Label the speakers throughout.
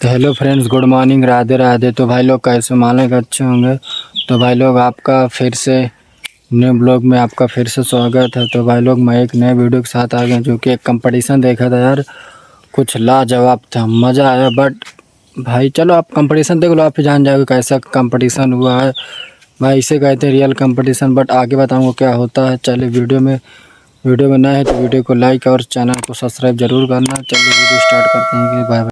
Speaker 1: तो hello friends, good morning, Radhe Radhe. तो भाई लोग कैसे मालिक अच्छे होंगे। तो भाई लोग आपका फिर से न्यू ब्लॉग में आपका फिर से स्वागत है। तो भाई लोग मैं एक नए वीडियो के साथ आ गया, जो कि एक कंपटीशन देखा था यार, कुछ लाजवाब था, मज़ा आया। बट भाई चलो आप कंपटीशन देख लो, आप ही जान जाओगे कैसा कंपटीशन हुआ है। भाई इसे कहते हैं रियल कंपटीशन। बट आगे बताऊँगा क्या होता है। चलिए वीडियो में नए है तो वीडियो को लाइक और चैनल को सब्सक्राइब जरूर करना। चलिए वीडियो स्टार्ट करते हैं कि बाय।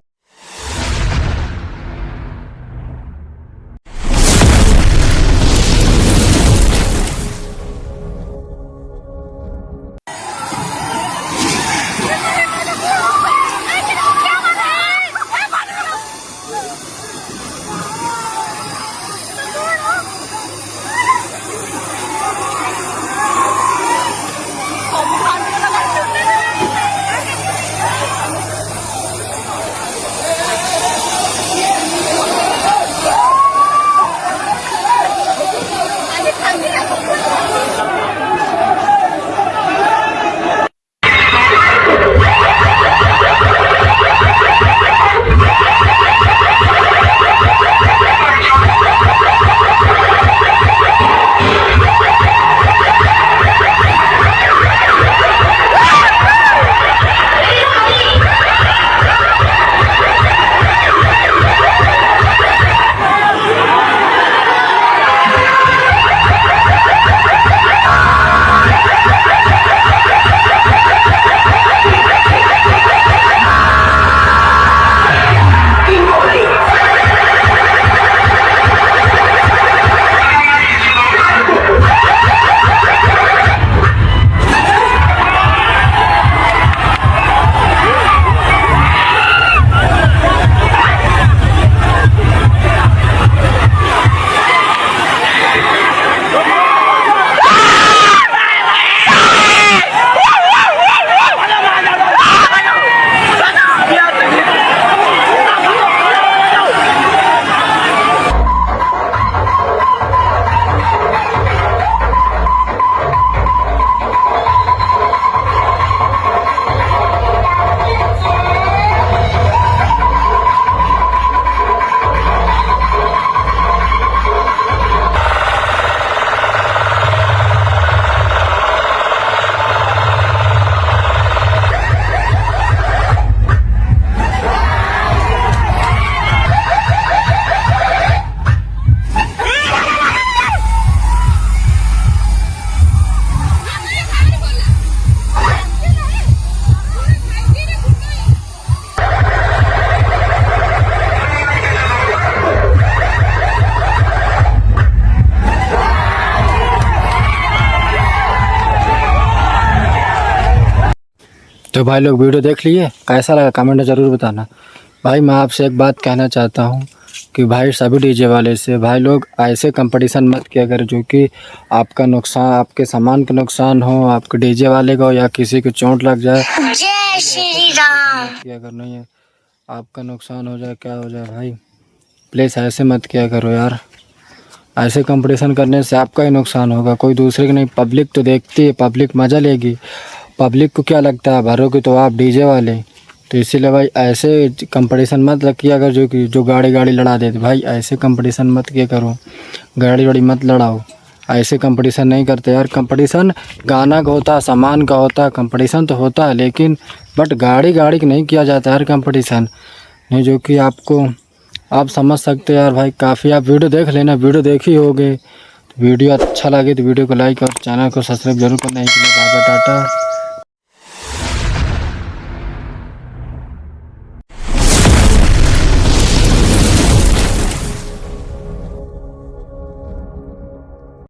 Speaker 1: तो भाई लोग वीडियो देख लिए, कैसा लगा कमेंट में ज़रूर बताना। भाई मैं आपसे एक बात कहना चाहता हूँ कि भाई सभी डीजे वाले से भाई लोग ऐसे कंपटीशन मत किया करें जो कि आपका नुकसान, आपके सामान का नुकसान हो, आपके डीजे वाले को या किसी को चोट लग जाए। जय श्री राम। किया करो, नहीं है आपका नुकसान हो जाए, क्या हो जाए भाई, प्लीज़ ऐसे मत किया करो यार। ऐसे कंपटीशन करने से आपका ही नुकसान होगा, कोई दूसरे की नहीं। पब्लिक तो देखती है, पब्लिक मज़ा लेगी। पब्लिक को क्या लगता है, भरोगे तो आप डीजे वाले। तो इसीलिए भाई ऐसे कंपटीशन मत किया अगर जो गाड़ी लड़ा देते। भाई ऐसे कंपटीशन मत किया करो, गाड़ी मत लड़ाओ। ऐसे कंपटीशन नहीं करते यार। कंपटीशन गाना का होता है, सामान का होता है, कंपटीशन तो होता है, लेकिन बट गाड़ी का नहीं किया जाता यार कंपटीशन। नहीं जो कि आपको आप समझ सकते हैं यार। भाई काफ़ी आप वीडियो देख लेना, वीडियो देखी होगे। वीडियो अच्छा लगे तो वीडियो को लाइक और चैनल को सब्सक्राइब जरूर करना है। Bye bye, Tata.